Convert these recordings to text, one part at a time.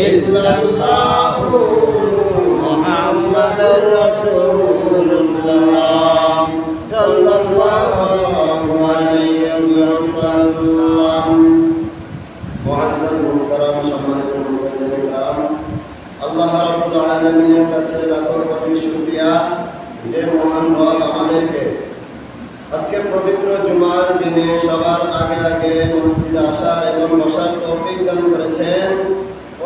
ইল্লাল্লাহু মুহাম্মাদুর রাসূলুল্লাহ সাল্লাল্লাহু আলাইহি ওয়াসাল্লাম। মুআজ্জাজ মুহতারাম সম্মানিত মুসলিম, আল্লাহ রাব্বুল আলামিনের কাছে লাখো কোটি শুকরিয়া যে মহান রব আমাদেরকে আজকে পবিত্র জুমার দিনে সবার আগে আগে মসজিদে আসার এবং বসার তৌফিক দান করেছেন।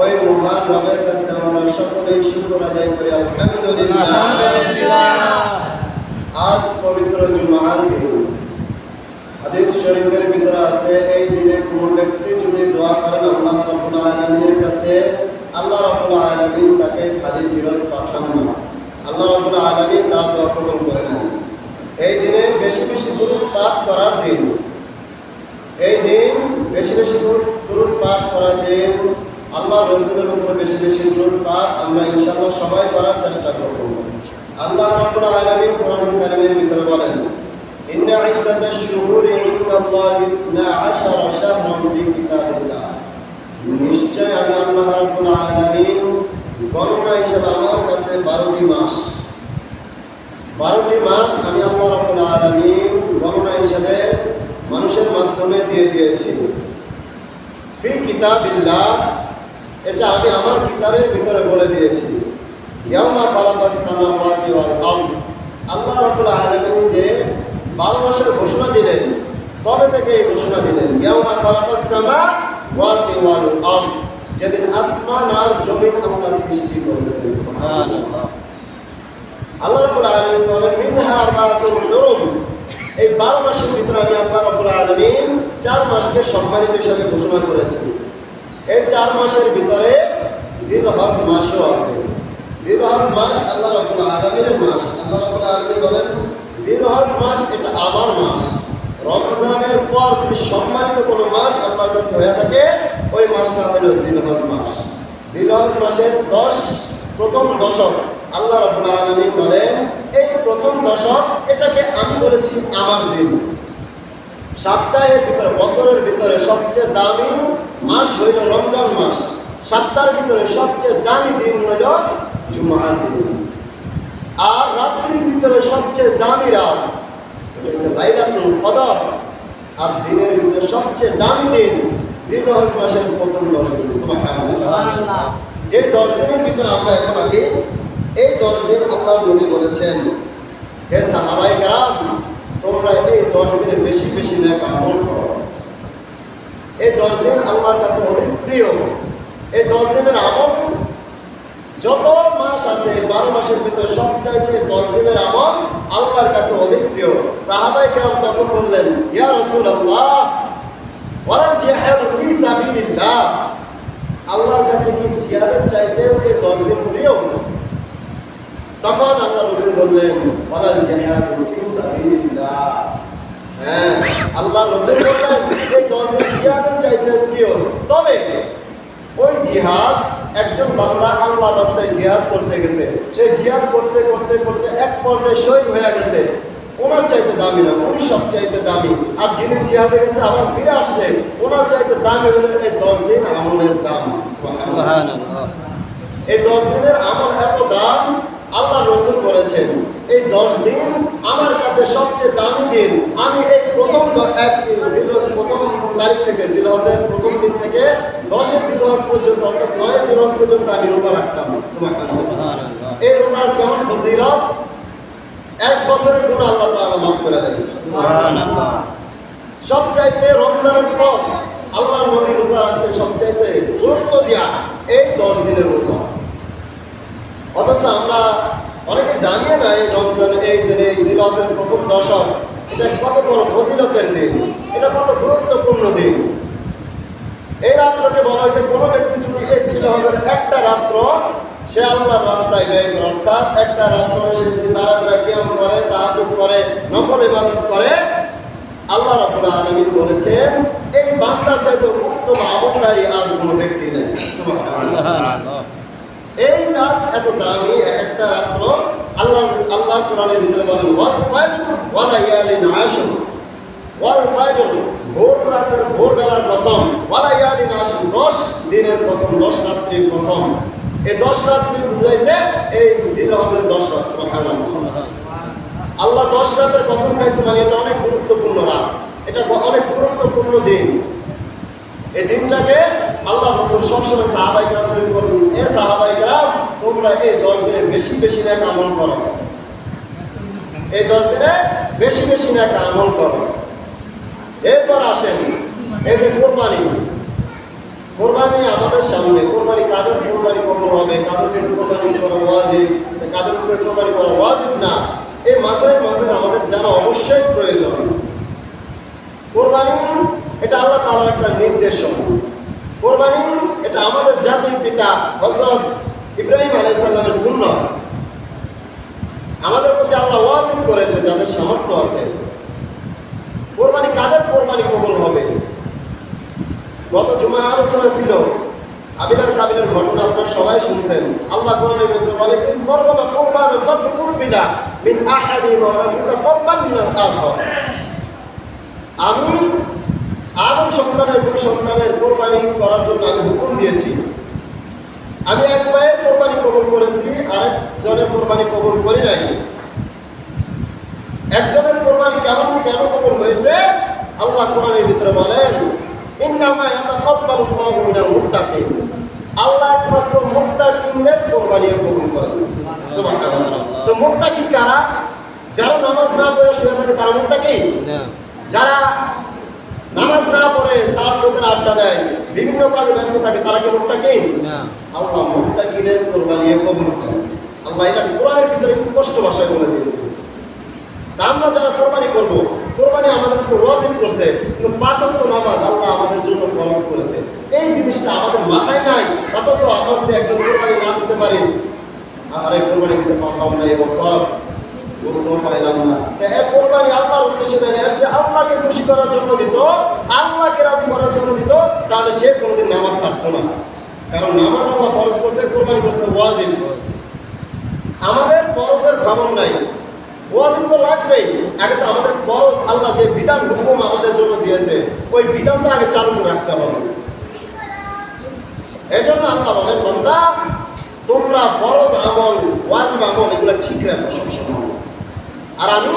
ওই মহান রবের কাছে আমরা সকলেই শুকর আদায় করি আলহামদুলিল্লাহ। আজ পবিত্র জুমার দিন, হাদিস শরীফের ভিতরে আছে এই দিনে কোনো ব্যক্তি যদি দোয়া করেন আল্লাহ রাব্বুল আলামিনের কাছে, আল্লাহ রাব্বুল আলামিন তাকে খালি ফিরত পাঠান না, আল্লাহ রাব্বুল আলামিন তার দোয়া কবুল করে নেন। এই দিনে বেশি বেশি দুরূদ পাঠ করার দিন, এই দিন বেশি বেশি দুরূদ পাঠ করার দিন। আল্লাহ রাসূলের উপর বেশি বেশি দুরূদ পাঠ আমরা ইনশাআল্লাহ সবাই করার চেষ্টা করব। আল্লাহ রাব্বুল আলামিন কোরআন কারীমের ভিতরে বলেন, ইন্না ইদ্দাতাশ শুহুরি ইনদাল্লাহি 12 শাহরান ফি কিতাবিল্লাহ। নিশ্চয় আমি আল্লাহ রাব্বুল আলামিন গণনা হিসেবে আমার কাছে 12টি মাস আমি আল্লাহ রাব্বুল আলামিন গণনা হিসেবে মানুষের মাধ্যমে দিয়ে দিয়েছি। ফি কিতাবিল্লাহ, এটা আমি আমার কিতাবের ভিতরে বলে দিয়েছি। ইয়াউমা খালাকাস সামাওয়াতি ওয়াল আরদ, আল্লাহ রাব্বুল আলামিন যে 12 মাসের ঘোষণা দিলেন, কবে থেকে এই ঘোষণা দিলেন? ইয়াউমা খালাকাস সামাওয়াতি ওয়াল আরদ, যেদিন আসমান আর জমিন আল্লাহ সৃষ্টি করেছেন। সুবহানাল্লাহ। আল্লাহ রাব্বুল আলামিন বলেন, মিনহা আরবাতুন হুরুম, এই 12 মাসের ভিতরে আমি আল্লাহ রাব্বুল আলামিন 4 মাসকে সম্মানিত হিসেবে ঘোষণা করেছি। এই 4 মাসের ভিতরে জিলহজ মাসও আছে। জিলহজ মাস আল্লাহ রাব্বুল আলামিনের মাস। আল্লাহ রাব্বুল আলামিন বলেন, জিলহজ মাস এটা আমার মাস। রমজানের পর যদি সম্মানিত কোনো মাস আল্লাহর কাছে হয়ে থাকে, ওই মাসটা হলো জিলহজ মাস। জিলহজ মাসের প্রথম দশক আল্লাহ রাব্বুল আলামিন বলেন, এই প্রথম দশক এটাকে আমি বলেছি আমার দিন। সপ্তাহের ভিতরে, বছরের ভিতরে সবচেয়ে দামি মাস হইল রমজান মাস। সপ্তাহের ভিতরে সবচেয়ে দামি দিন হইল জুমার দিন। আর রাত্রির ভিতরে সবচেয়ে দামি রাত হচ্ছে লাইলাতুল কদর। আর দিনের ভিতরে সবচেয়ে দামি দিন জিলহজ মাসের প্রথম 10 দিন। সুবহানাল্লাহ। যে 10 দিনের ভিতরে আমরা এখন আছি, এই 10 দিন আল্লাহর নবী বলেছেন, হে সাহাবায়ে কেরাম, তোমরা এই 10 দিনে বেশি বেশি নেক আমল করো। এই 10 দিন আল্লাহর কাছে অনেক প্রিয়। এই 10 দিনের আমল যত মাস আছে, 12 মাসের ভিতরে সবচাইতে 10 দিনের আমল আল্লাহর কাছে অনেক প্রিয়। সাহাবায়ে কেরাম তখন বললেন, ইয়া রাসূলুল্লাহ, ওয়াল জিহাদ ফি সাবিলিল্লাহ, আল্লাহর কাছে কি জিহাদের চাইতেও এই 10 দিন প্রিয়? তখন আল্লাহ রাসূল বললেন, ওয়াল জিহাদ ফি সাবিলিল্লাহ। হ্যাঁ, আল্লাহ রাসূল বললেন এই 10 দিন জিহাদের চাইতেও প্রিয়। তবে ওই জিহাদ, একজন বান্দা আল্লাহর রাস্তায় জিহাদ করতে গেছে, সেই জিহাদ করতে করতে করতে এক পর্যায়ে শহীদ হয়ে গেছে, ওনার চাইতে দামি না, উনি সবচাইতে দামি। আর যিনি জিহাদে গেছে আবার ফিরে আসছে, ওনার চাইতে দামি হলো এই 10 দিন আমলের দাম। সুবহানাল্লাহ। এই 10 দিনের আমল এত দাম, আল্লাহ রাসূল বলেছেন, এই 10 দিন আমার কাছে সবচেয়ে দামি দিন। আমি এই প্রথম তারিখ থেকে, জিলহজের প্রথম দিন থেকে 10 জিলহজ পর্যন্ত, অর্থাৎ 9 জিলহজ পর্যন্ত আমি রোজা রাখতাম। সুবহানাল্লাহ। এই রোজার কেমন ফজিলত! 1 বছরের গুনাহ আল্লাহ তাআলা মাফ করে দেন। সুবহানাল্লাহ। সবচাইতে রমজানের পর আল্লাহর নবী রোজা রাখতে সবচাইতে গুরুত্ব দেয়া এই 10 দিনের রোজা। অথচ আমরা অনেকে জানিয়ে না এই রমজান, এই যে জিলহজের প্রথম দশক, এটা কত বড় ফজিলতের দিন, এটা কত গুরুত্বপূর্ণ দিন। এই রাত্রকে বলা হয়েছে, কোনো ব্যক্তি যদি এই জিলহজের একটা রাত্র সে আল্লাহর রাস্তায় ব্যয় করে, অর্থাৎ একটা রাত্র সে যদি তারাবির কিয়াম করে, তাহাজ্জুদ করে, নফল ইবাদত করে, আল্লাহ রাব্বুল আলামিন বলেছেন এই বান্দার চাইতে উত্তম আমলকারী আর কোনো ব্যক্তি নেই। সুবহানাল্লাহ। এই রাত এত দামি, একটা রাত্র আল্লাহ কোরআনের ভিতরে বলেন, ওয়াল ফাজর ওয়া লায়ালিন আশর, ওয়াল ফাজর ভোরবেলার কসম, ওয়ালা ইয়ালিন আশর, 10 দিনের কসম, 10 রাত্রির কসম। এই 10 রাত্রি বুঝাইছে এই জিলহজের 10 রাত। সুবহানাল্লাহ। আল্লাহ 10 রাতের কসম খাইছে, মানে এটা অনেক গুরুত্বপূর্ণ রাত, এটা অনেক গুরুত্বপূর্ণ দিন। এই দিনটাকে আল্লাহ রাসূল সবসময় সাহাবায়ে কেরামদের বলেন, এ সাহাবায়ে কেরাম, তোমরা এই 10 দিনে বেশি বেশি নেক আমল করো, এই 10 দিনে বেশি বেশি নেক আমল করো। এরপর আসেন এই যে কোরবানি। কোরবানি আমাদের সামনে, কোরবানি কাদের কোরবানি কবুল হবে, কাদের কোরবানি করা ওয়াজিব, কাদের উপরে কোরবানি করা ওয়াজিব না, এই মাসের আমাদের জানা অবশ্যই প্রয়োজন। কোরবানি এটা আল্লাহ তাআলার একটা নির্দেশন। কোরবানি এটা আমাদের জাতির পিতা হযরত ইব্রাহিম আলাইহিস সালামের সুন্নাত। আমাদের প্রতি আল্লাহ ওয়াজিব করেছে যাদের সামর্থ্য আছে। কোরবানি কাদের কোরবানি কবুল হবে? গত জুমায় আলোচনা ছিল হাবিল আর কাবিলের ঘটনা, আপনারা সবাই শুনছেন। আল্লাহ কোরআনের মধ্যে বলে, ইন করবা কুরবান ফাতকুর বিলা মিন আহাদি ওয়া মুতাকাব্বাল মিনাল আখর। আমি আদম সন্তানের দুই সন্তানের কোরবানি করার জন্য আমি হুকুম দিয়েছি। আমি এক ভাইয়ের কোরবানি কবুল করেছি, আরেকজনের কোরবানি কবুল করি নাই। একজনের কোরবানি কেন কবুল হয়েছে? আল্লাহ কোরআনের ভিতরে বলেন, ইন্নামা ইয়াতাকাব্বালুল্লাহু মিনাল মুত্তাকিন। আল্লাহ একমাত্র মুত্তাকিনদের কোরবানি কবুল করেন। সুবহানাল্লাহ। তো মুত্তাকি কারা? যারা নামাজ না পড়ে শুয়ে থাকে তারা মুত্তাকি না। যারা নামাজ না পড়ে সাত লোকের আড্ডা দেয়, বিভিন্ন কাজে ব্যস্ত থাকে, তারা কি মুত্তাকি না? আল্লাহ মুত্তাকিনের কোরবানি কবুল করেন। আল্লাহ এটা কোরআনের ভিতরে স্পষ্ট ভাষায় বলে দিয়েছে। আমরা যারা কোরবানি করব, কোরবানি আমাদের উপর ওয়াজিব করছে, কিন্তু 5 ওয়াক্ত নামাজ আল্লাহ আমাদের জন্য ফরজ করেছে। এই জিনিসটা আমাদের মাথায় নাই, অথচ আমরা যদি একজন কোরবানি না দিতে পারি, আরে কোরবানি দিতে পারলাম না, এই বছর বুঝতে পারলাম না, এই কোরবানি আল্লাহর উদ্দেশ্যে দেয় না, আল্লাহকে খুশি করার জন্য দিত, আল্লাহকে রাজি করার জন্য দিত, তাহলে সে কোনোদিন নামাজ ছাড়তো না। কারণ নামাজ আল্লাহ ফরজ করছে, কোরবানি করছে ওয়াজিব। আমাদের ফরজের খবর নাই, ওয়াজিব তো লাগবেই। আগে তো আমাদের ফরজ, আল্লাহ যে বিধান হুকুম আমাদের জন্য দিয়েছে, ওই বিধানটা আগে চালু রাখতে হবে। এই জন্য আল্লাহ বলেন, বান্দা তোমরা ফরজ আমল, ওয়াজিব আমল এগুলো ঠিক রাখো সবসময়। আর আমি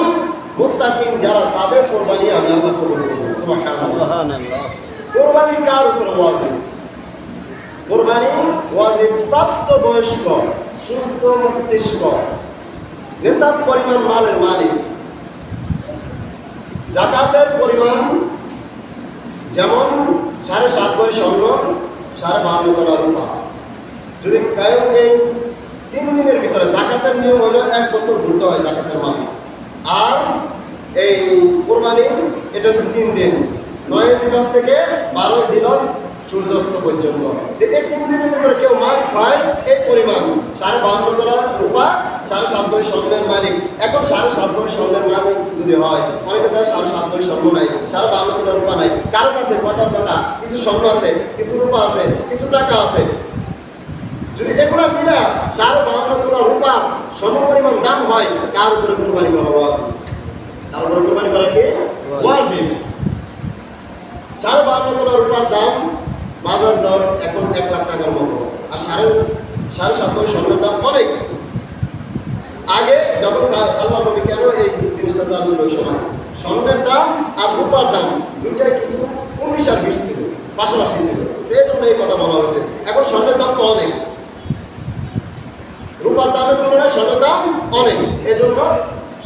মুত্তাকিন যারা, তাদের কোরবানি আমি আল্লাহ কবুল করব। সুবহানাল্লাহ। কোরবানি কার উপর ওয়াজিব? কোরবানি ওয়াজিব প্রাপ্ত বয়স্ক, সুস্থ মস্তিষ্ক, নিসাব পরিমাণ মালের মালিক। যাকাতের পরিমাণ যেমন 7.5 ভরি স্বর্ণ, 52 তোলা রূপা। যদি কেউ এই 3 দিনের ভিতরে, জাকাতের নিয়ম হলো 1 বছর ঘুরতে হয় জাকাতের মাল। আর এই কোরবানি এটা হচ্ছে 3 দিন, 9 জিলহজ থেকে 12 জিলহজ সূর্যাস্ত পর্যন্ত। এই 3 দিনের ভিতরে কেউ মাল খায় এই পরিমাণ 52 তোলা রূপা, 7.5 ভরি স্বর্ণের মালিক। এখন 7.5 ভরি স্বর্ণের মালিক যদি হয়, অনেকে তার 7.5 ভরি স্বর্ণ নাই, 52 তোলা রূপা নাই, কারো কাছে কথার কথা কিছু স্বর্ণ আছে, কিছু রূপা আছে, কিছু টাকা আছে। যদি এগুলো মিলা 52 তোলা রূপা সম পরিমাণ দাম হয়, কার উপরে কোরবানি করা ওয়াজিব? তার উপরে কোরবানি করা কি ওয়াজিব? 52 তোলা রূপার দাম বাজার দর এখন 1 লাখ টাকার মতো, আর 7.5 ভরি স্বর্ণের দাম অনেক। আগে যখন আল্লাহ নবী কেন এই জিনিসটা চালু ছিল, সময় স্বর্ণের দাম আর রূপার দাম দুইটাই কিছু 19 আর 20 ছিল, পাশাপাশি ছিল, এই জন্য এই কথা বলা হয়েছে। এখন স্বর্ণের দাম তো অনেক, রূপার দামের তুলনায় স্বর্ণের দাম অনেক। এই জন্য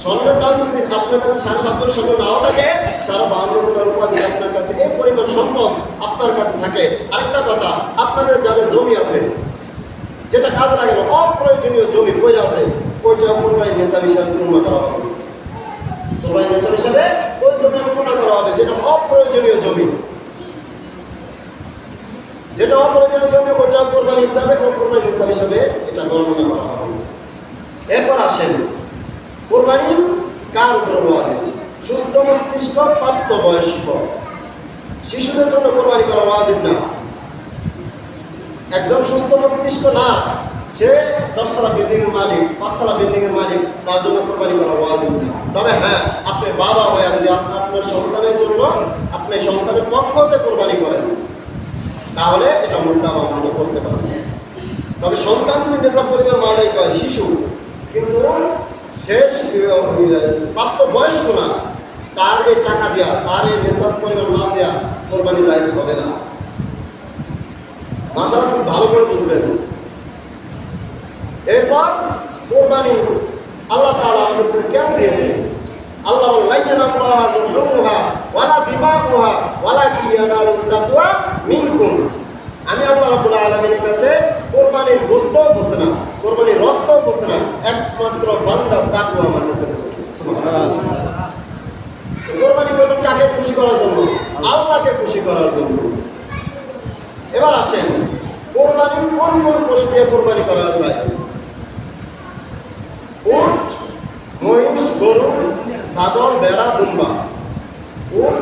স্বর্ণের দাম যদি আপনার কাছে 7.5 ভরি স্বর্ণ নাও থাকে, 52 তোলা রূপা যদি আপনার কাছে এই পরিমাণ সম্পদ আপনার কাছে থাকে, আরেকটা কথা, আপনাদের যাদের জমি আছে, যেটা কাজে লাগে না, অপ্রয়োজনীয় জমি পড়ে আছে, ওইটা কোরবানি নিসাব হিসাবে গণনা করা হবে। কোরবানি নিসাব হিসাবে ওই জমি গণনা করা হবে, যেটা অপ্রয়োজনীয় জমি, যেটা অপ্রয়োজনীয় জমি, ওইটা কোরবানি হিসাবে এটা গণনা করা হবে। এরপর আসেন কোরবানি কার উপর ওয়াজিব? সুস্থ মস্তিষ্ক, প্রাপ্ত বয়স্ক। শিশুদের জন্য কোরবানি করা ওয়াজিব না। একজন সুস্থ মস্তিষ্ক না, সে 10তলা বিল্ডিং এর মালিক, 5তলা বিল্ডিং এর মালিক, তার জন্য কোরবানি করা ওয়াজিব না। তবে হ্যাঁ, আপনি বাবা হয়ে যদি আপনার সন্তানের জন্য আপনি সন্তানের পক্ষ হতে কোরবানি করেন, তাহলে এটা মুস্তাহাব আমল করতে পারেন। তবে সন্তান যদি নেশাব পরিমাণ মালিক হয়, শিশু কিন্তু শেষ প্রাপ্ত বয়স্ক না, তার এই টাকা দেওয়া, তার এই নেশাব পরিমাণ মাল দেওয়া কোরবানি জায়েজ হবে না। মাসালা খুব ভালো করে বুঝবেন। এরপর কোরবানি আল্লাহ তাআলা আমাদের কেন দিয়েছে? আল্লাহ বলেন, লা ইয়ানাল্লাহু লুহুমুহা ওয়ালা দিমাগুহা ওয়ালাকিন ইয়ানালুহু তাকওয়া মিনকুম। আমি আল্লাহ রাব্বুল আলামিনের কাছে কোরবানির গোশত বসে না, কোরবানির রক্ত বসে না, একমাত্র বান্দার তাকওয়া আমার কাছে বসে। সুবহানাল্লাহ। কোরবানি করবেন কাকে খুশি করার জন্য? আল্লাহকে খুশি করার জন্য। এবার আসেন, কোরবানি কোন কোন পশু দিয়ে কোরবানি করা যায়? উট, মহিষ, গরু, ছাগল, ভেড়া, দুম্বা। উট,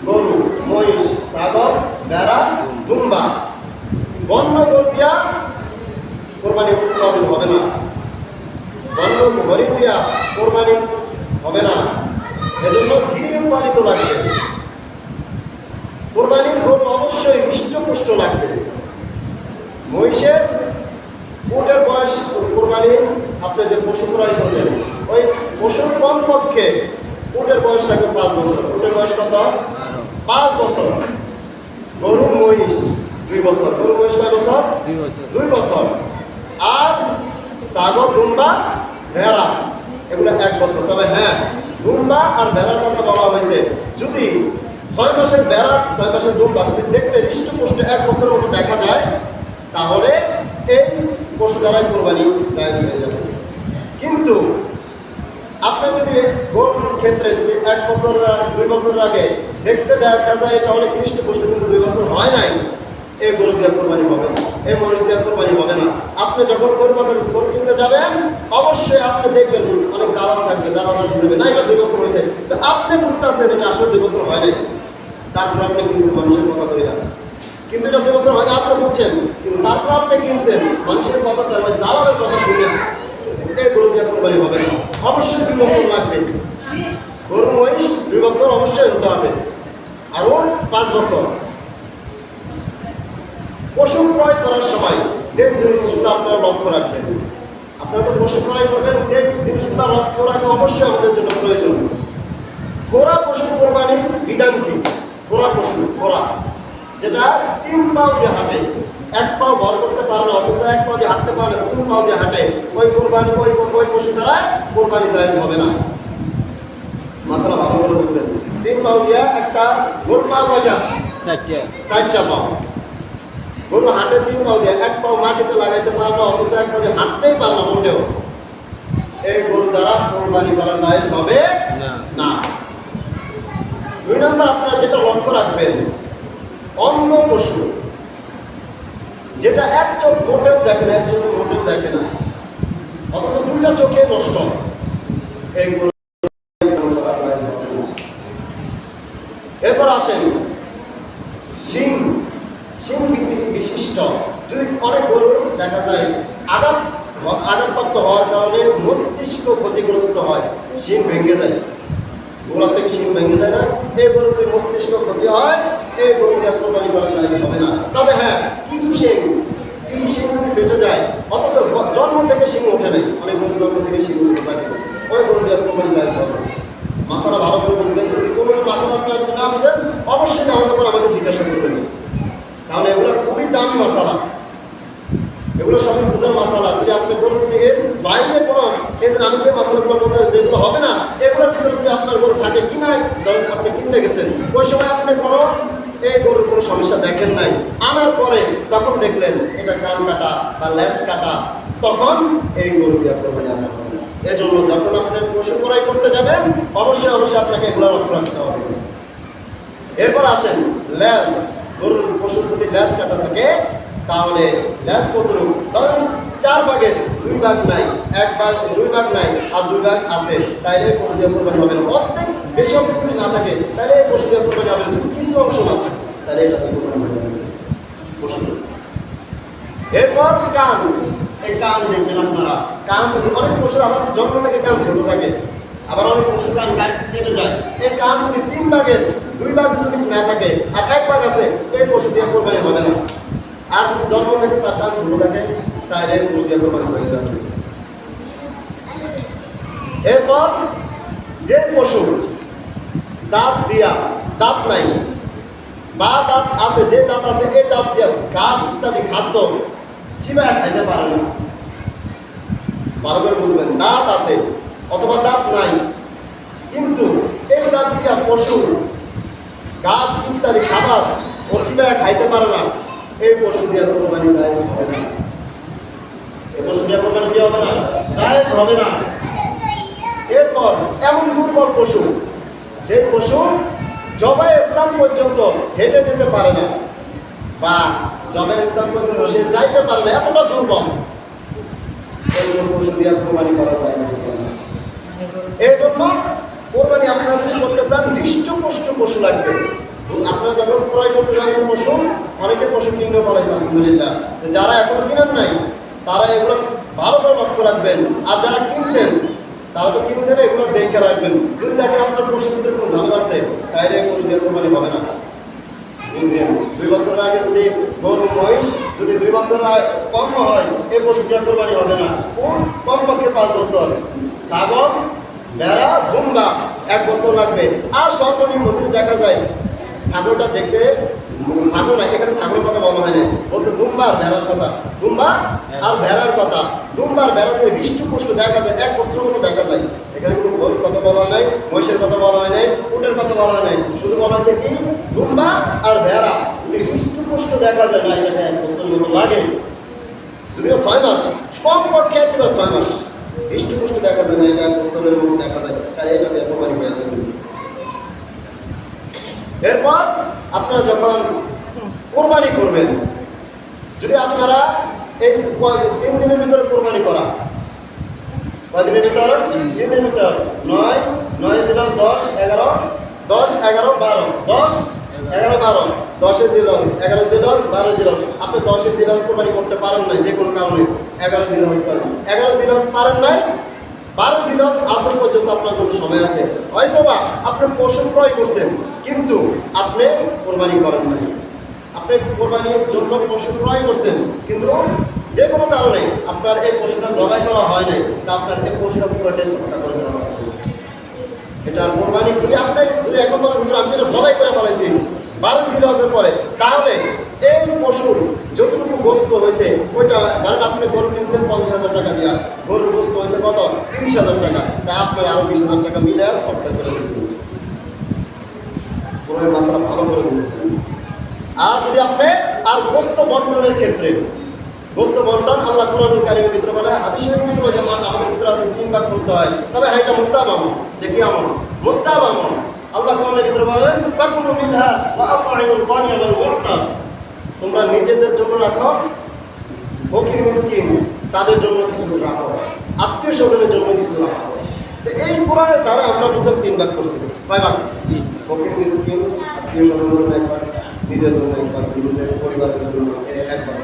গরু, মহিষ, ছাগল, ভেড়া, দুম্বা। বন্য গরু দিয়া কোরবানি ওয়াজিব হবে না, বন্য গরিব দিয়া কোরবানি হবে না। এজন্য গৃহপালিত লাগবে। কোরবানির গরু অবশ্যই হৃষ্টপুষ্ট লাগবে। মহিষের, উটের বয়স কোরবানি আপনি যে পশু ক্রয় করবেন, ওই পশুর কমপক্ষে উটের বয়স লাগবে 5 বছর। উটের বয়স কত? 5 বছর। গরু, মহিষ 2 বছর। গরু, মহিষ কয় বছর? 2 বছর। আর ছাগল, দুম্বা, ভেড়া এগুলো 1 বছর। তবে হ্যাঁ, দুম্বা আর ভেড়ার কথা বলা হয়েছে, যদি 6 মাসের ভেড়া, 6 মাসের দুম্বা যদি দেখতে হৃষ্টপুষ্ট 1 বছরের মতো দেখা যায়, তাহলে এই পশু দ্বারাই কোরবানি জায়েজ হয়ে যাবে। কিন্তু আপনি যদি গরুর ক্ষেত্রে যদি 1 বছর 2 বছরের আগে দেখতে দেখা যায় এটা অনেক হৃষ্টপুষ্ট কিন্তু 2 বছর হয় নাই, এই গরু দিয়ে কোরবানি হবে না, এই মহিষ দিয়ে কোরবানি হবে না। আপনি যখন গরু কিনতে যাবেন, অবশ্যই আপনি দেখবেন অনেক দালাল থাকবে, দালালরা বুঝবে না এটা 2 বছর হয়েছে, তো আপনি বুঝতে পারছেন এটা আসলে 2 বছর হয় নাই, তারপর আপনি কিনছেন মানুষের কথা বলে না, কিন্তু এটা 2 বছর হয়নি আপনি বুঝছেন, কিন্তু তারপর আপনি কিনছেন মানুষের কথা, তার মানে দালালের কথা শুনে, এই গরু দিয়ে কোরবানি হবে না। অবশ্যই 2 বছর লাগবে। গরু, মহিষ 2 বছর অবশ্যই হতে হবে, আর ওর 5 বছর। পশু ক্রয় করার সময় যে জিনিসগুলো আপনারা লক্ষ্য রাখবেন, আপনারা তো পশু ক্রয় করবেন, যে জিনিসগুলো লক্ষ্য রাখা অবশ্যই আমাদের জন্য প্রয়োজন। ঘোড়া পশু কোরবানির বিধান কি? ঘোড়া পশু, ঘোড়া যেটা 3 পাও দিয়ে হাঁটে, 1 পাও ভর করতে পারে না, অথচ 1 পাও দিয়ে হাঁটতে পারে, 3 পাও দিয়ে হাঁটে, ওই কোরবানি ওই পশু দ্বারা কোরবানি জায়েজ হবে না। মাসালা ভালো করে বুঝবেন। 3 পাও দিয়ে একটা গরু পাও কয়টা? 4টা পাও। গরু হাঁটে 3 পাও দিয়ে, 1 পাও মাটিতে লাগাইতে পারে না, অথচ 1 পাও দিয়ে হাঁটতেই পারে না মোটেও, এই গরু দ্বারা কোরবানি করা জায়েজ হবে না। 2 নম্বর আপনারা যেটা লক্ষ্য রাখবেন, অন্ধ পশু, যেটা 1 চোখ মোটেও দেখে না, 1 চোখ মোটেও দেখে না, অথচ 2টা চোখে নষ্ট, এই গরু করা জায়েজ হবে না। এরপর আসেন শিং বিশিষ্ট, যদি অনেক গরু দেখা যায় আঘাতপ্রাপ্ত হওয়ার কারণে মস্তিষ্ক ক্ষতিগ্রস্ত হয়, শিং ভেঙে যায়, গোড়া থেকে শিং ভেঙে যায় না, এই গরুর যদি মস্তিষ্ক ক্ষতি হয়, এই গরুকে কোরবানি করা জায়েজ হবে না। তবে হ্যাঁ, কিছু শিং যদি ফেটে যায়, অথচ জন্ম থেকে শিং ওঠে নাই, অনেক গরু জন্ম থেকে শিং উঠে থাকে, ওই গরুকে কোরবানি জায়েজ হবে না। মাসালা ভালো করে বুঝবেন। যদি কোনো মাসালা আপনারা যদি না বুঝেন, অবশ্যই নামাজের পর আমাকে জিজ্ঞাসা করবেন, তাহলে এগুলো খুবই দামি মশালা, এগুলো সবই বুঝার মশালা। যদি আপনি গরু যদি এর বাইরে কোনো এই যে আমি যে মশালাগুলো বলতে যেগুলো হবে না, এগুলোর ভিতরে যদি আপনার গরু থাকে কিনা, ধরেন আপনি কিনতে গেছেন, ওই সময় আপনি কোনো এই গরুর কোনো সমস্যা দেখেন নাই, আনার পরে তখন দেখলেন এটা কান কাটা বা লেজ কাটা, তখন এই গরু দিয়ে কোরবানি আনা হবে না। এজন্য যখন আপনি পশু ক্রয় করতে যাবেন, অবশ্যই আপনাকে এগুলো লক্ষ্য রাখতে হবে। এরপর আসেন লেজ। গরুর পশুর যদি লেজ কাটা থাকে, তাহলে লেজ কতটুকু? ধরেন 4 ভাগের 2 ভাগ নাই, 1 ভাগ 2 ভাগ নাই, আর 2 ভাগ আছে, তাইলে পশু দিয়ে কোরবানি হবে না। অর্ধেক বেশি অংশ যদি না থাকে, তাহলে পশু দিয়ে কোরবানি হবে না। যদি কিছু অংশ না থাকে, তাহলে এটা দিয়ে কোরবানি হয়ে যাবে পশু। এরপর কান, এই কান দেখবেন আপনারা, কান যদি অনেক পশুর আমার জন্ম থেকে কান ছোট থাকে, আবার অনেক পশুর কান কেটে যায়। এই কান যদি 3 ভাগের 2 ভাগ যদি না থাকে আর 1 ভাগ আছে, এই পশু দিয়ে কোরবানি হবে না। আর যদি জন্ম থেকে তার কান ছোট থাকে তাহলে এই পশু দিয়ে কোরবানি হয়ে যাবে। এরপর যে পশু দাঁত দিয়া, দাঁত নাই বা দাঁত আছে, যে দাঁত আছে এই দাঁত দিয়া ঘাস ইত্যাদি খাদ্য চিবায় খাইতে পারে না। ভালো করে বুঝবেন, দাঁত আছে অথবা দাঁত নাই, কিন্তু এই দাঁত দিয়া পশু ঘাস ইত্যাদি খাবার ও চিবায় খাইতে পারে না, এই পশু দিয়ে কোরবানি জায়েজ হবে না। এই পশু দিয়ে কোরবানি কি হবে না? জায়েজ হবে না। এরপর এমন দুর্বল পশু, যে পশু জবাই স্থান পর্যন্ত হেঁটে যেতে পারে না বা জবাই স্থান পর্যন্ত সে যাইতে পারে না, এতটা দুর্বল, এই পশু দিয়ে কোরবানি করা যায় না। এই জন্য কোরবানি আপনারা যদি করতে চান হৃষ্টপুষ্ট পশু লাগবে। আপনারা যখন ক্রয় করতে যাবেন পশু, অনেকে পশু কিনতে পারেছে আলহামদুলিল্লাহ, যারা এখনো কিনেন নাই তারা এগুলো ভালো করে লক্ষ্য রাখবেন। আর যারা কিনছেন তারা তো কিনছেন, এগুলো দেখে রাখবেন। যদি দেখেন আপনার পশুর ভিতরে কোনো ঝামেলা আছে, তাহলে এই পশু দিয়ে কোরবানি হবে না। বুঝছেন? 2 বছর আগে যদি গরু মহিষ যদি 2 বছর কম হয়, এই পশু দিয়ে কোরবানি হবে না। কমপক্ষে 5 বছর। ছাগল, ভেড়া, দুম্বা 1 বছর লাগবে। আর সর্বনিম্ন যদি দেখা যায় ছাগলটা দেখতে, ছাগল না, এখানে ছাগলের কথা বলা হয় না, বলছে দুম্বা আর ভেড়ার কথা। দুম্বা আর ভেড়ার কথা, দুম্বা আর ভেড়া যদি হৃষ্টপুষ্ট দেখা যায়, 1 বছরের মতো দেখা যায়। এখানে কোনো গরুর কথা বলা হয় নাই, মহিষের কথা বলা হয় নাই, উটের কথা বলা হয় নাই, শুধু বলা হয়েছে কি দুম্বা আর ভেড়া যদি হৃষ্টপুষ্ট দেখা যায় না, এটা 1 বছরের মতো লাগে। যদিও 6 মাস, কমপক্ষে একবার 6 মাস হৃষ্টপুষ্ট দেখা যায় না, এটা 1 বছরের মতো দেখা যায়, তাহলে এটা দিয়ে কোরবানি হয়ে যাবে। এরপর আপনারা যখন কোরবানি করবেন, যদি আপনারা এই 3 দিনের ভিতরে কোরবানি করা, কয়দিনের ভিতরে? 3 দিনের ভিতরে 9, 9 জিলহজ, 10, 11, 10, 11, 12, 10, 11, 12, 10 জিলহজ, 11 জিলহজ, 12 জিলহজ। আপনি 10 জিলহজ কোরবানি করতে পারেন নাই যে কোনো কারণে, 11 জিলহজ করেন। 11 জিলহজ পারেন নাই, 12 জিলহজ আসর পর্যন্ত আপনার জন্য সময় আছে। হয়তোবা আপনি পশু ক্রয় করছেন কিন্তু আপনি কোরবানি করেন নাই। আপনি কোরবানির জন্য পশু ক্রয় করছেন কিন্তু যে কোনো কারণে আপনার এই পশুটা জবাই করা হয় নাই, তা আপনার এই পশুটা পুরোটাই সৎকা করে দেওয়া হবে। এটা কোরবানি যদি আপনি যদি এখন বলেন হুজুর আমি এটা জবাই করে ফেলেছি 12 জিলহজের পরে, তাহলে এই পশুর যতটুকু গোস্ত হয়েছে ওইটা, ধরেন আপনি গরু কিনছেন 50,000 টাকা দিয়া, গরুর গোস্ত হয়েছে কত? 30,000 টাকা, তা আপনার আরো 20,000 টাকা মিলে সৎকা করে দেবেন। কোরবানির মাসলা ভালো করে বুঝবেন। আর যদি আপনি আর গোস্ত বন্টনের ক্ষেত্রে, গোস্ত বন্টন আল্লাহ কোরআনুল কারীমের ভিতরে বলে, হাদিসের ভিতরে যে আমাদের ভিতরে আছে 3 ভাগ করতে হয়, তবে হ্যাঁ এটা মুস্তাহাব আমল। দেখি আমল মুস্তাহাব আমল। আল্লাহ কোরআনের ভিতরে বলেন ফাকুলু মিনহা ওয়া আত'ইমুল গানিয়া ওয়াল মু'তার, তোমরা নিজেদের জন্য রাখো, ফকির মিসকিন তাদের জন্য কিছু রাখো, আত্মীয় স্বজনের জন্য কিছু রাখো। তো এই কোরআনের দ্বারা আমরা বুঝলাম 3 ভাগ করছি। কয় ভাগ? ফকির মিসকিন, আত্মীয় স্বজনের জন্য 1 ভাগ, নিজের জন্য 1 ভাগ, নিজেদের পরিবারের জন্য 1 ভাগ,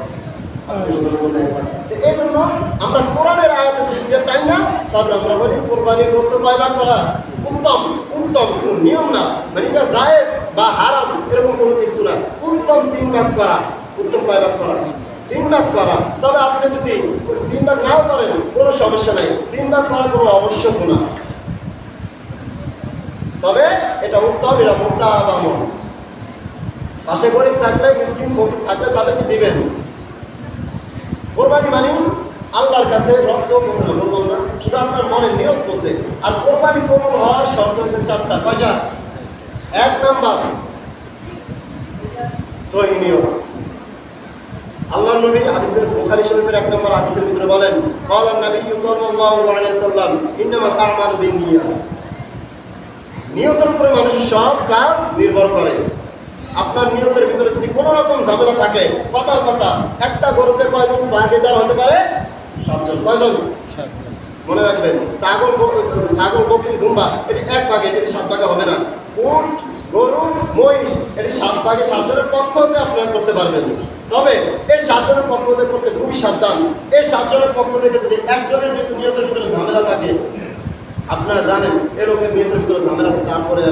আত্মীয় স্বজনের জন্য 1 ভাগ। এই জন্য আমরা কোরআনের আয়াতের দিকে টাইম না, তারপরে আমরা বলি কোরবানির গোস্ত কয় ভাগ করা উত্তম। উত্তম কোনো নিয়ম না, মানে এটা জায়েজ বা হারাম এরকম কোনো কিছু না। উত্তম 3 ভাগ করা। উত্তম কয় ভাগ করা? 3 ভাগ করা। তবে আপনি যদি 3 ভাগ নাও করেন কোনো সমস্যা নাই, 3 ভাগ করা কোনো আবশ্যক না, তবে এটা উত্তম, এটা মুস্তাহাব আমল। পাশে গরিব থাকলে, মিসকিন ফকির থাকলে তাদেরকে দিবেন। কোরবানি মানে আল্লাহর কাছে রক্ত পোষে না, বললাম না, শুধু আপনার মনের নিয়ত পোষে। আর কোরবানি কবুল হওয়ার শর্ত হচ্ছে 4টা। কয়টা? 1 নাম্বার সহিহ নিয়ত। আল্লাহর নবী হাদিসের বুখারী শরীফের 1 নম্বর হাদিসের ভিতরে বলেন, ক্বালা নবী সাল্লাল্লাহু আলাইহি ওয়াসাল্লাম ইন্নামাল আ'মালু বিন্নিয়াত। নিয়তের উপরে মানুষের সব কাজ নির্ভর করে। আপনার নিয়তের ভিতরে যদি কোনো রকম ঝামেলা থাকে, কথার কথা, একটা গরুতে কয়জন ভাগীদার হতে পারে? 7 জন। কয়জন? 7 জন। মনে রাখবেন, ছাগল, বকরি, দুম্বা এটি 1 ভাগে, এটি 7 ভাগে হবে না। উট, গরু, মহিষ, এটি 7 ভাগে 7 জনের পক্ষ হতে আপনারা করতে পারবেন। তবে এই 7 জনের পক্ষ হতে করতে খুবই সাবধান। এই 7 জনের পক্ষ থেকে যদি একজনের নিয়তের ভিতরে ঝামেলা থাকে, আপনারা জানেন এই লোকের নিয়তের ভিতরে ঝামেলা আছে, তারপরে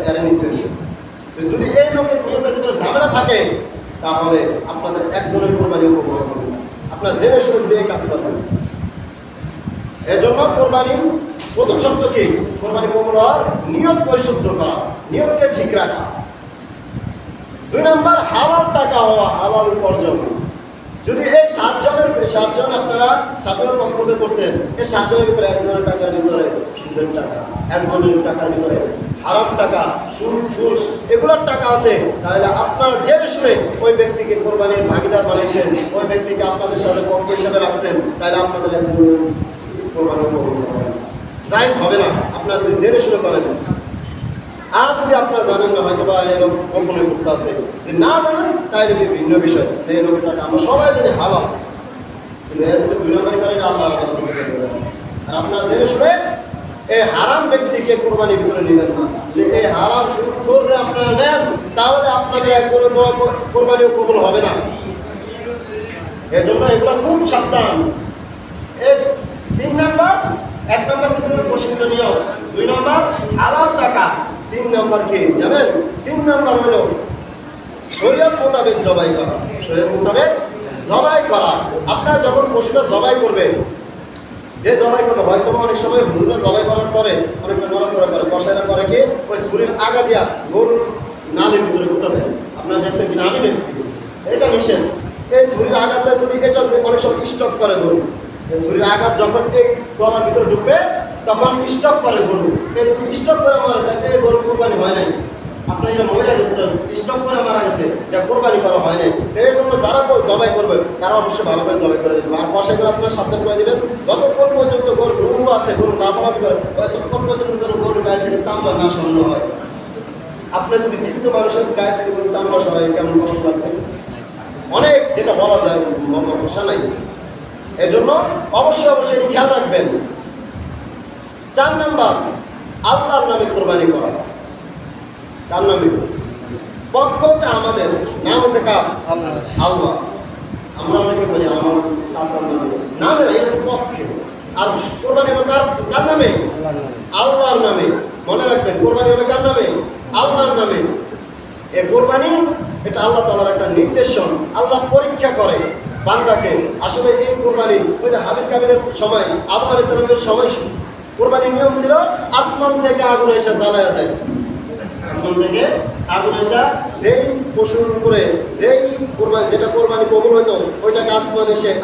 এর নিচে যদি এই লোকের নিয়তের ভিতরে ঝামেলা থাকে, তাহলে আপনাদের একজনের কোরবানি উপভোগ করবেন। আপনারা জেনে শুনে যদি এই কাজ করবেন। এজন্য কোরবানির প্রথম শর্ত কি? কোরবানি কবুল হওয়ার নিয়ত পরিশুদ্ধ করা, নিয়তকে ঠিক রাখা। 2 নম্বর হালাল টাকা হওয়া, হালাল উপার্জন। যদি এই 7 জন আপনারা 7 জনের পক্ষ থেকে করছেন, এই 7 জনের ভিতরে একজনের টাকার ভিতরে সুদের টাকা, একজনের টাকার ভিতরে হারাম টাকা, সুদ, ঘুষ এগুলোর টাকা আছে, তাহলে আপনারা জেনে শুনে ওই ব্যক্তিকে কোরবানির ভাগিদার বানাইছেন, ওই ব্যক্তিকে আপনাদের সাথে পক্ষ হিসাবে রাখছেন, তাহলে আপনাদের কোরবানি জায়েজ হবে না। আপনারা যদি জেনে শুনে করেন। আর যদি আপনারা জানেন না, হয়তো বা এরকম কল্পনা করতে আছে, যদি না জানেন তাহলে ভিন্ন বিষয়। এই লোকটাকে আমরা সবাই জানি হালাল, কিন্তু 2 নম্বরই করেন আল্লাহ। আর আপনারা জেনে শুনে এই হারাম ব্যক্তিকে কোরবানির ভিতরে নেবেন না। যে এই হারাম শুরু করলে আপনারা নেন, তাহলে আপনাদের একজনের কোরবানিও কবুল হবে না। এজন্য এগুলো খুব সাবধান। 3 নম্বর, 1 নম্বর কিছু প্রশিক্ষিত নিয়ম, 2 নম্বর হালাল টাকা, 3 নম্বর কি জানেন? 3 নম্বর হলো শরীয়ত মোতাবেক জবাই করা। শরীয়ত মোতাবেক জবাই করা। আপনারা যখন পশুটা জবাই করবেন, যে জবাই করবে, হয়তো অনেক সময় হুজুরা জবাই করার পরে অনেকটা নড়াচড়া করে, কষাইরা করে কি ওই ছুরির আগা দিয়া গরুর নালের ভিতরে গুঁতা দেয়। আপনারা দেখছেন কিনা? আমি দেখছি। এটা নিষেধ। এই ছুরির আঘাতটা যদি এটা অনেক সময় স্টক করে গরু, এই ছুরির আঘাত যখন এই গলার ভিতরে ঢুকবে তখন স্টক করে গরু। এই যদি স্টক করে মারা যায়, এই গরু কোরবানি হয় নাই। আপনার এটা মহিলা গেছে, স্টক করে মারা গেছে, এটা কোরবানি করা হয় নাই। এই জন্য যারা জবাই করবে তারা অবশ্যই ভালো করে জবাই করে দেবেন। আর কষাই করে আপনারা সাবধান করে দেবেন, যতক্ষণ পর্যন্ত গরু আছে, গরু লাফালাফি করে, ততক্ষণ পর্যন্ত যেন গরুর গায়ে থেকে চামড়া না সরানো হয়। আপনার যদি জীবিত মানুষের গায়ে থেকে কোনো চামড়া সরাই, কেমন কষ্ট লাগবে? অনেক যেটা বলা যায় ভাষা নাই। এজন্য অবশ্যই খেয়াল রাখবেন। 4 নম্বর আল্লাহর নামে কোরবানি করা। কার নামে? পক্ষটা আমাদের নাম হচ্ছে কার? আল্লাহ। আমরা অনেকে বলি আমার চাচার নামে, নামে না, এটা হচ্ছে পক্ষে। আর কোরবানি হবে কার নামে? আল্লাহর নামে। মনে রাখবেন, কোরবানি হবে কার নামে? আল্লাহর নামে। এই কোরবানি এটা আল্লাহ তাআলার একটা নির্দেশন। আল্লাহ পরীক্ষা করে বান্দাকে। আসলে এই কোরবানি ওই যে হাবিল কাবিলের সময়, আদম আলাইহিস সালামের সময় কোরবানির নিয়ম ছিল আসমান থেকে আগুন এসে জ্বালায়া দেয়। আসমান থেকে আগুন এসে যেই পশুর উপরে যেই কোরবানি, যেটা কোরবানি কবুল হইতো, ওইটাকে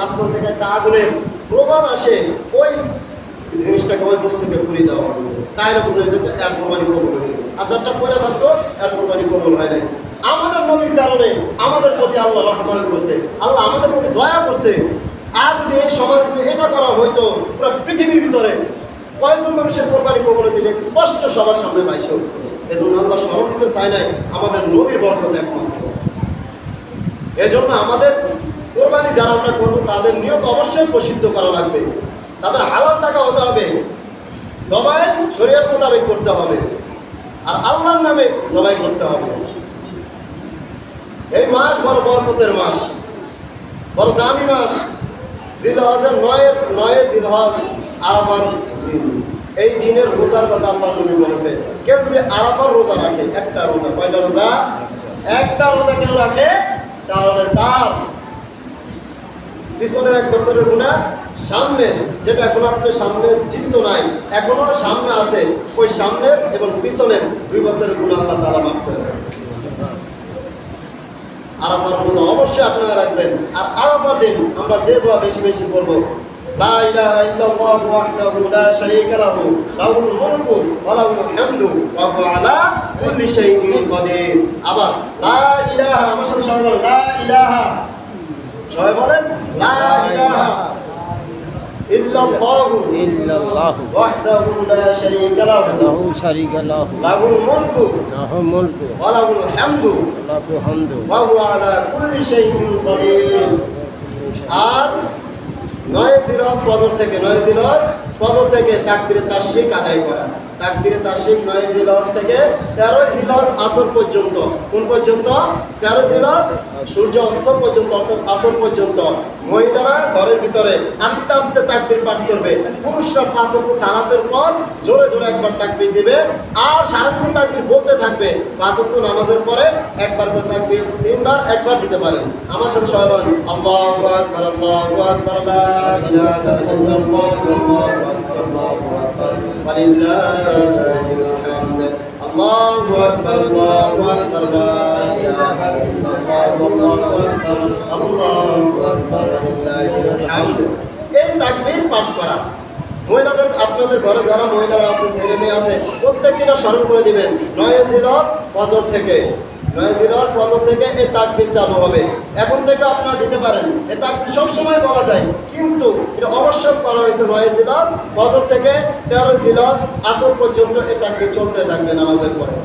আসমান থেকে একটা আগুনের প্রভাব আসে, ওই জিনিসটাকে ওই বস্তুকে পুড়িয়ে দেওয়া হবে। তাহলে বোঝা যেত এর কোরবানি কবুল হয়েছে। আর যারটা পরে থাকতো এর কোরবানি কবুল হয় নাই। আমাদের নবীর কারণে আমাদের প্রতি আল্লাহ রহমান করছে, আল্লাহ আমাদের প্রতি দয়া করছে। আর যদি এই সময় যদি এটা করা হইতো, পুরো পৃথিবীর ভিতরে কয়েকজন মানুষের কোরবানি কবুল হইতে স্পষ্ট সবার সামনে বাইশে উঠতো। এজন্য আল্লাহ স্মরণ করতে চায় নাই আমাদের নবীর বরকত একমাত্র। এজন্য আমাদের কোরবানি যারা আমরা করবো তাদের নিয়ত অবশ্যই প্রসিদ্ধ করা লাগবে। তাদের হালাল টাকা হতে হবে, জবাই শরীয়ত মোতাবেক করতে হবে, আর আল্লাহর নামে জবাই করতে হবে। এই মাস বড় বরকতের মাস, বড় দামি মাস। জিলহজের 9 জিলহজ আরাফার দিন। এই দিনের রোজার কথা আল্লাহ নবী বলেছে, কেউ যদি আরাফার রোজা রাখে, একটা রোজা, কয়টা রোজা? একটা রোজা কেউ রাখে, তাহলে তার পিছনের 1 বছরের গুনাহ, সামনের যেটা এখন আপনার সামনে জীবিত নাই, এখনো সামনে আছে, ওই সামনের এবং পিছনের 2 বছরের গুনাহ আল্লাহ তাআলা মাফ করে দেন। আরাফার রোজা অবশ্যই আপনারা রাখবেন। আর আরাফার দিন আমরা যে দোয়া বেশি বেশি করব, লা ইলাহা ইল্লাল্লাহু ওয়াহদাহু লা শারীকা লাহু লাহুল মুলকু ওয়া লাহুল হামদু ওয়া হুয়া আলা কুল্লি শাইইন কাদির। আবার লা ইলাহা, আমার সাথে সবাই বলেন লা ইলাহা, সবাই বলেন লা ইলাহা ইল্লাল্লাহু ওয়াহদাহু লা শারীকা লাহু লাহুল মুলকু ওয়া লাহুল হামদু ওয়া হুয়া আলা কুল্লি শাইইন কাদির। আর 9 জিলহজ ফজর থেকে তাকবীরে তাশরিক আদায় করা। তাকবীরে তাশরিক 9 জিলহজ থেকে 13 জিলহজ আসর পর্যন্ত। কোন পর্যন্ত? 13 জিলহজ সূর্য অস্ত পর্যন্ত, অর্থাৎ আসর পর্যন্ত মহিলারা ঘরের ভিতরে আস্তে আস্তে তাকবীর পাঠ করবে। পুরুষরা 5 ওয়াক্ত সালাতের পর জোরে জোরে একবার তাকবীর দিবে আর সারাক্ষণ তাকবীর বলতে থাকবে। 5 ওয়াক্ত নামাজের পরে একবার করে তাকবীর 3 বার একবার দিতে পারেন। আমার সাথে সবাই বলেন আল্লাহু আকবার, আল্লাহু আকবার, লা ইলাহা ইল্লাল্লাহ, আল্লাহু আকবার, আল্লাহু আকবার, ওয়ালিল্লাহিল হামদ। আল্লাহু আকবার, আল্লাহু আকবার, লা ইলাহা ইল্লাল্লাহ, আল্লাহু আকবার, আল্লাহু আকবার, ওয়ালিল্লাহিল হামদ। এই তাকবীর পাঠ করা মহিলাদের, আপনাদের ঘরে যারা মহিলারা আছে, ছেলে মেয়ে আছে, প্রত্যেকটা স্মরণ করে দিবেন 9 জিলহজ ফজর থেকে। 9 জিলহজ ফজর থেকে এই তাকবীর চালু হবে। এখন থেকে আপনারা দিতে পারেন। এই তাকবীর সবসময় বলা যায়, কিন্তু এটা অবশ্যই করা হয়েছে 9 জিলহজ ফজর থেকে 13 জিলহজ আসর পর্যন্ত এই তাকবীর চলতে থাকবে নামাজের পরে।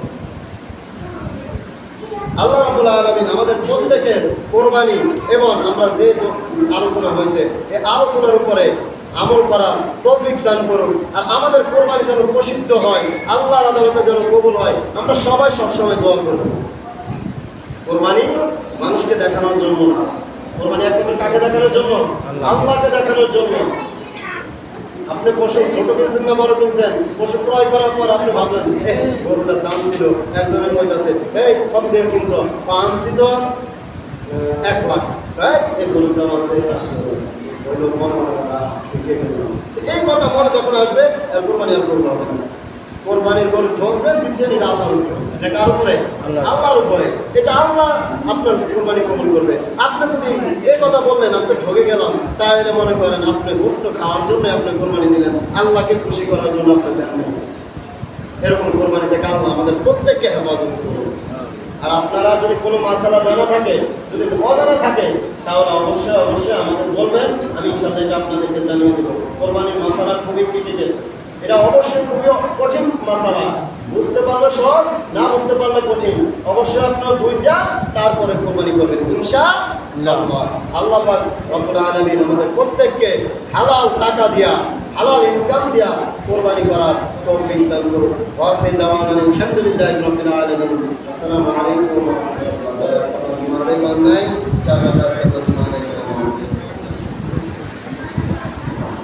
আল্লাহ রাব্বুল আলামিন আমাদের প্রত্যেকের কোরবানি এবং আমরা যে আলোচনা হয়েছে এই আলোচনার উপরে আমল করার তৌফিক দান করুন। আর আমাদের কোরবানি যেন প্রসিদ্ধ হয়, আল্লাহর আদালতে যেন কবুল হয়, আমরা সবাই সবসময় দোয়া করব। কোরবানি মানুষকে দেখানোর জন্য না, কোরবানি একমাত্র কাকে দেখানোর জন্য? আল্লাহকে দেখানোর জন্য। আপনি পশু ছোট কিনছেন না বড় কিনছেন, পশু ক্রয় করার পর আপনি ভাবলেন গরুটার দাম ছিল, একজনের কইতাছে এই কত দিয়ে কিনছো? আনছি তো 1 লাখ, এই গরুর দাম আছে 80,000। এই কথা মনে যখন আসবে কোরবানি আর করবো হবে না। কোরবানির গরু ঠকছেন জিতছেন, এটা আল্লাহর উপরে, এটা কার উপরে? আল্লাহর উপরে। এটা আল্লাহ আপনার কোরবানি কবুল করবে। আপনি যদি এই কথা বললেন আমি তো ঠকে গেলাম, তাহলে মনে করেন আপনি গোস্ত খাওয়ার জন্য আপনি কোরবানি দিলেন, আল্লাহকে খুশি করার জন্য আপনি দেন। এরকম কোরবানি থেকে আল্লাহ আমাদের প্রত্যেককে হেফাজত করুন। আর আপনারা যদি কোনো মাসালা জানা থাকে, যদি অজানা থাকে, তাহলে অবশ্যই অবশ্যই আমাকে বলবেন, আমি ইনশাআল্লাহ এটা আপনাদেরকে জানিয়ে দেবো। কোরবানির মাসালা খুবই ক্রিটিক্যাল, এটা অবশ্যই খুবই কঠিন মাসালা। বুঝতে পারলে সহজ, না বুঝতে পারলে কঠিন। অবশ্যই আপনারা বুঝা তারপরে কোরবানি করবেন ইনশাআল্লাহ। আল্লাহ পাক রব্বুল আলামিন আমাদের প্রত্যেককে হালাল টাকা দিয়া, হালাল ইনকাম দিয়া কোরবানি করার তৌফিক দান করুন। ওয়া আখিরু দাওয়ানা আলহামদুলিল্লাহি রাব্বিল আলামিন। আসসালামু আলাইকুম ওয়া রাহমাতুল্লাহি ওয়া বারাকাতুহু।